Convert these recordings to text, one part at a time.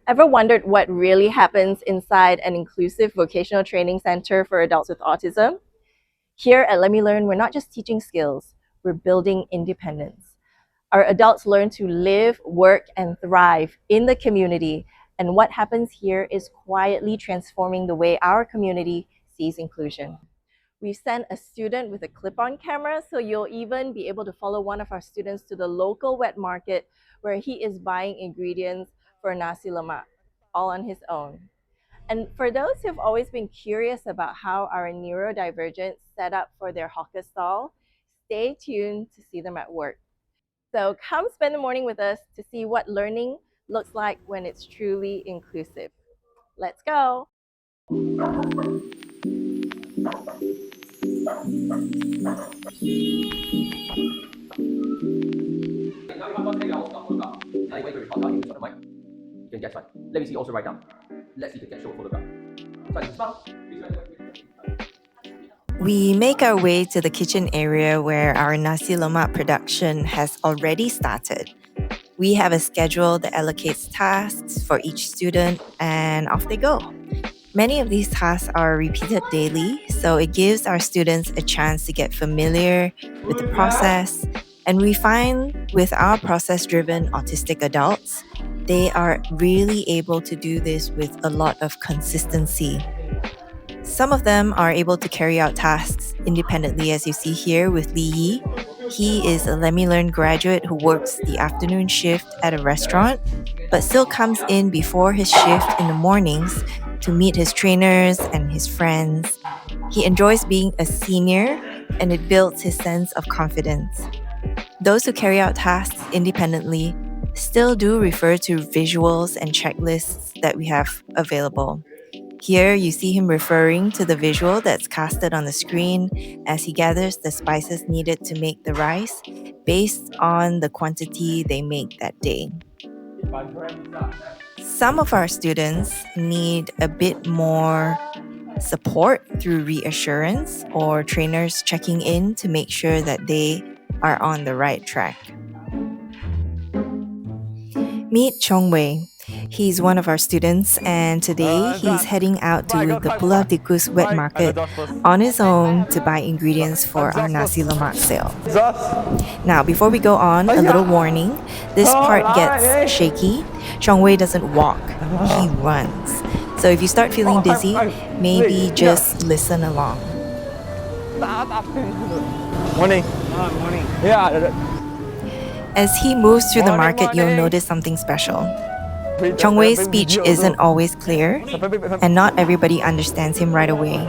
Ever wondered what really happens inside an inclusive vocational training center for adults with autism? Here at LemmeWork, we're not just teaching skills, we're building independence. Our adults learn to live, work, and thrive in the community. And what happens here is quietly transforming the way our community sees inclusion. We've sent a student with a clip-on camera, so you'll even be able to follow one of our students to the local wet market where he is buying ingredients for nasi lemak, all on his own. And for those who've always been curious about how our neurodivergents set up for their hawker stall, stay tuned to see them at work. So come spend the morning with us to see what learning looks like when it's truly inclusive. Let's go. You can get one. Let me see also write down. Let's see if you can show a photograph. So I can smile. We make our way to the kitchen area where our nasi lemak production has already started. We have a schedule that allocates tasks for each student, and off they go. Many of these tasks are repeated daily, so it gives our students a chance to get familiar with the process. And we find with our process-driven autistic adults, they are really able to do this with a lot of consistency. Some of them are able to carry out tasks independently, as you see here with Li Yi. He is a LemmeWork graduate who works the afternoon shift at a restaurant, but still comes in before his shift in the mornings to meet his trainers and his friends. He enjoys being a senior, and it builds his sense of confidence. Those who carry out tasks independently still do refer to visuals and checklists that we have available. Here, you see him referring to the visual that's casted on the screen as he gathers the spices needed to make the rice based on the quantity they make that day. Some of our students need a bit more support through reassurance or trainers checking in to make sure that they are on the right track. Meet Chong Wei. He's one of our students, and today he's heading out to the Pulau Tikus wet market on his own to buy ingredients for our nasi lemak sale. Now, before we go on, a little warning. This part gets shaky. Chong Wei doesn't walk, he runs. So if you start feeling dizzy, maybe just listen along. Morning. Morning. Yeah. As he moves through the market, you'll notice something special. Chong Wei's speech isn't always clear, and not everybody understands him right away.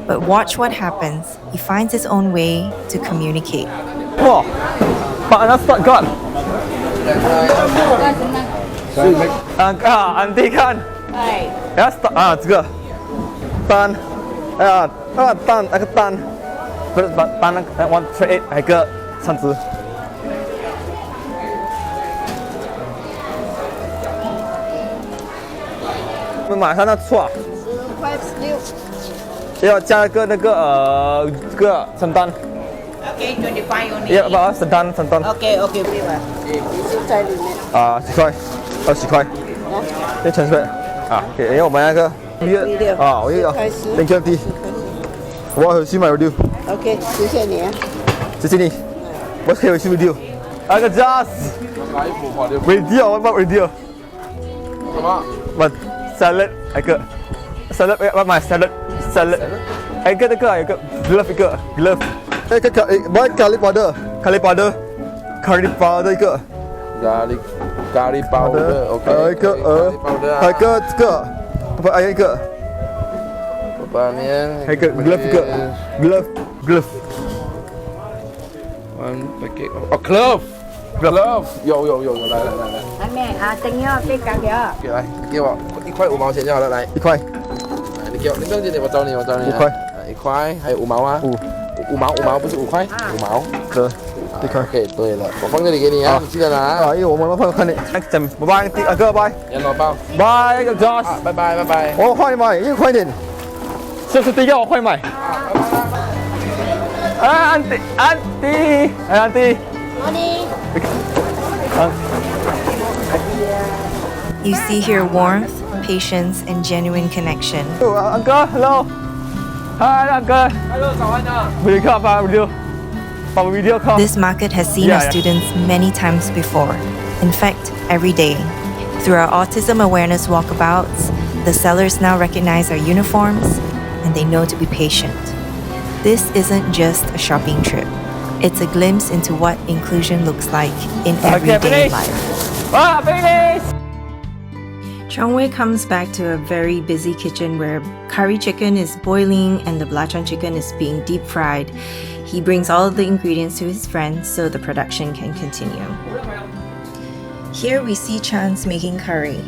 But watch what happens. He finds his own way to communicate. Wow. Pak Anas tak got. Auntie kan. Ya, 这个单，单那个单，不是单那个 one tray eight 还有个橙子。我们马上要错。15.6。要加个那个这个圣诞。Okay, 25 only. 要不圣诞。Okay, please. 在里面。10块，20块。这纯粹啊，因为我们那个啊，我要零降低，我要回去买 radio。OK， 谢谢你啊。谢谢你，我可以回去 radio。那个 just radio， 我买 radio。什么？买 salad 一个 salad， 我买 salad， 一个那个一个 glove 一个 glove， 那个买 curry powder 一个。咖喱包的 ，OK。一个还有个这个，还有一个，把面，还有一个 glove 一个 glove。One packet， 哦 glove， 有，来。还没啊，等要给干掉。来，给我1块5毛钱就好了，来1块。你给我，你不用紧，我找你。5块，1块，还有5毛啊？5毛不是5块，5毛。1块。OK， 对了，我放这里给你啊，你记得拿。因为我们看你，拜，第二个拜。羊肉包。拜，一个 Josh。拜拜。我快买，因为快点。是不是第一个我快买？安迪。Morning。You see here warmth, patience, and genuine connection. Oh, uncle, hello. Hi, uncle. Hello, 早安啊。Video call, video call. This market has seen our students many times before. In fact, every day. Through our autism awareness walkabouts, the sellers now recognize our uniforms and they know to be patient. This isn't just a shopping trip. It's a glimpse into what inclusion looks like in everyday life. Chongwei comes back to a very busy kitchen where curry chicken is boiling and the belacan chicken is being deep fried. He brings all of the ingredients to his friends so the production can continue. Here we see Chance making curry.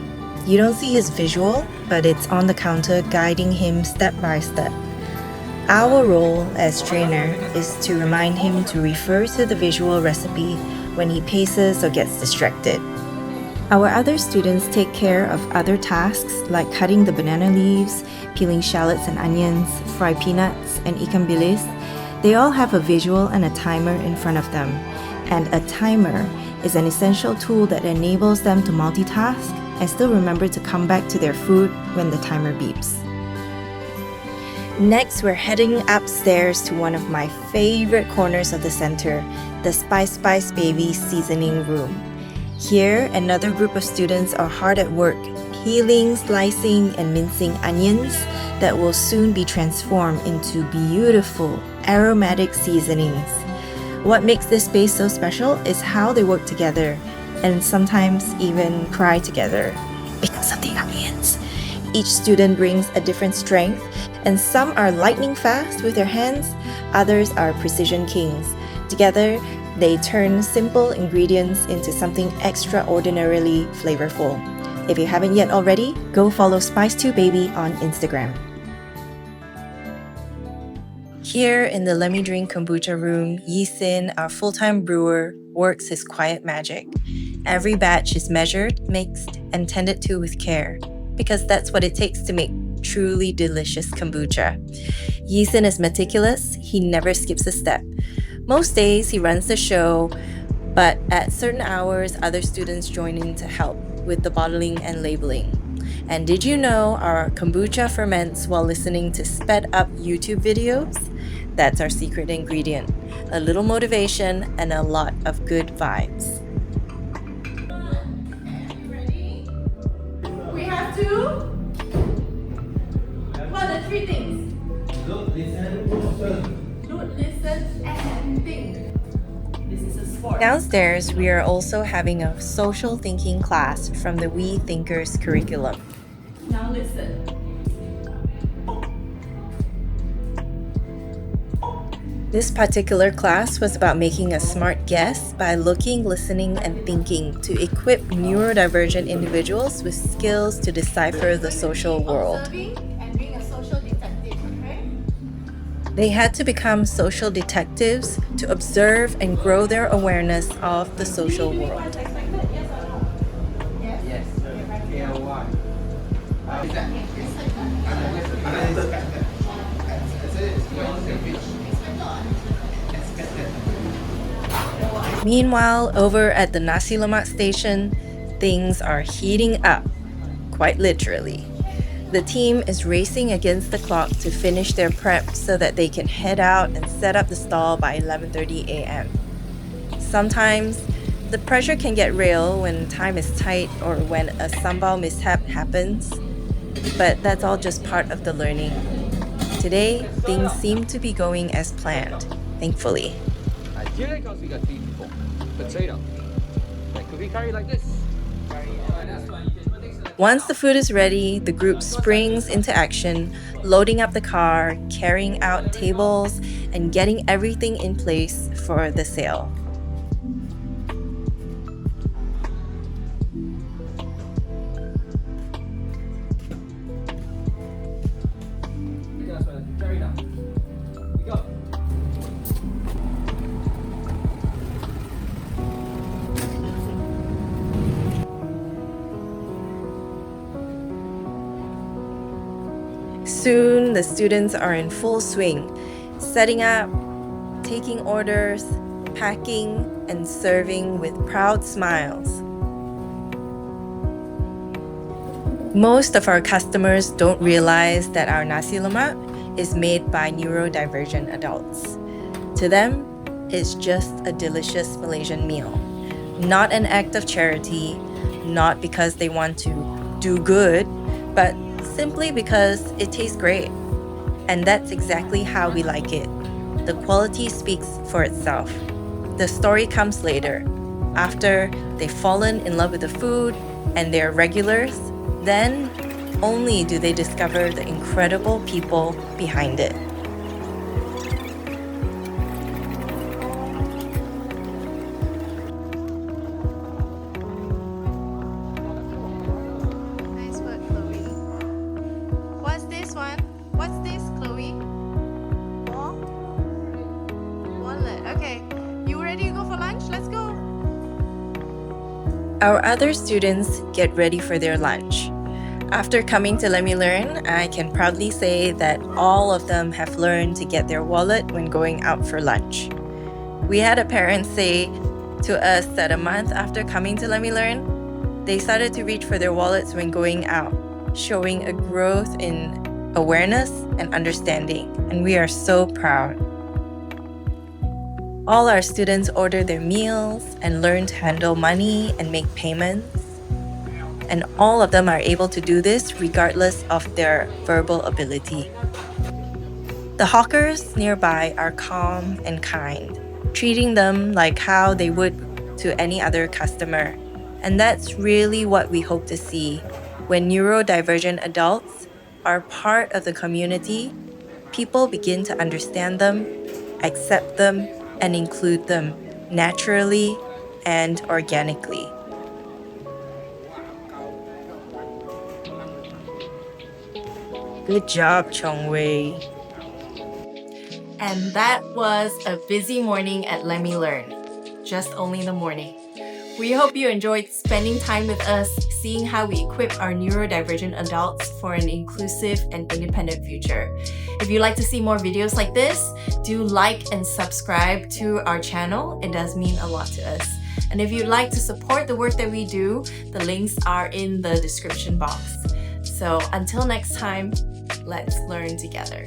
You don't see his visual, but it's on the counter guiding him step by step. Our role as trainer is to remind him to refer to the visual recipe when he paces or gets distracted. Our other students take care of other tasks like cutting the banana leaves, peeling shallots and onions, fry peanuts, and ikan bilis. They all have a visual and a timer in front of them. And a timer is an essential tool that enables them to multitask and still remember to come back to their food when the timer beeps. Next, we're heading upstairs to one of my favorite corners of the center, the Spice Baby seasoning room. Here, another group of students are hard at work, peeling, slicing, and mincing onions that will soon be transformed into beautiful, aromatic seasonings. What makes this space so special is how they work together and sometimes even cry together because of the onions. Each student brings a different strength, and some are lightning fast with their hands, others are precision kings. Together, they turn simple ingredients into something extraordinarily flavorful. If you haven't yet already, go follow Spice2Baby on Instagram. Here in the Lemme Drink Kombucha room, Yi-Sin, our full-time brewer, works his quiet magic. Every batch is measured, mixed, and tended to with care, because that's what it takes to make truly delicious kombucha. Yi-Sin is meticulous, he never skips a step. Most days he runs the show, but at certain hours, other students join in to help with the bottling and labeling. And did you know our kombucha ferments while listening to sped up YouTube videos? That's our secret ingredient. A little motivation and a lot of good vibes. Ready? We have to. What are the three things? Look, listen, and think. This is a sport. Downstairs, we are also having a social thinking class from the We Thinkers curriculum. Now listen. This particular class was about making a smart guess by looking, listening, and thinking to equip neurodivergent individuals with skills to decipher the social world. Observing and being a social detective, okay? They had to become social detectives to observe and grow their awareness of the social world. Meanwhile, over at the Nasi Lemak station, things are heating up, quite literally. The team is racing against the clock to finish their prep so that they can head out and set up the stall by 11:30 a.m. Sometimes, the pressure can get real when time is tight or when a sambal mishap happens, but that's all just part of the learning. Today, things seem to be going as planned, thankfully. Here it comes, we got 3 people. Potato. Like, could we carry like this? Once the food is ready, the group springs into action, loading up the car, carrying out tables, and getting everything in place for the sale. Carry down. We go. Soon, the students are in full swing, setting up, taking orders, packing, and serving with proud smiles. Most of our customers don't realize that our nasi lemak is made by neurodivergent adults. To them, it's just a delicious Malaysian meal, not an act of charity, not because they want to do good, but simply because it tastes great. And that's exactly how we like it. The quality speaks for itself. The story comes later. After they've fallen in love with the food and they're regulars, then only do they discover the incredible people behind it. Nice work, Chloe. What's this one? What's this, Chloe? Wallet. Okay. You ready to go for lunch? Let's go. Our other students get ready for their lunch. After coming to LemmeLearn, I can proudly say that all of them have learned to get their wallet when going out for lunch. We had a parent say to us that a month after coming to LemmeLearn, they started to reach for their wallets when going out, showing a growth in awareness and understanding, and we are so proud. All our students order their meals and learn to handle money and make payments. And all of them are able to do this regardless of their verbal ability. The hawkers nearby are calm and kind, treating them like how they would to any other customer. And that's really what we hope to see when neurodivergent adults are part of the community. People begin to understand them, accept them, and include them naturally and organically. Good job, Chongwei. And that was a busy morning at LemmeLearn. Just only the morning. We hope you enjoyed spending time with us, seeing how we equip our neurodivergent adults for an inclusive and independent future. If you'd like to see more videos like this, do like and subscribe to our channel. It does mean a lot to us. And if you'd like to support the work that we do, the links are in the description box. So until next time, let's learn together.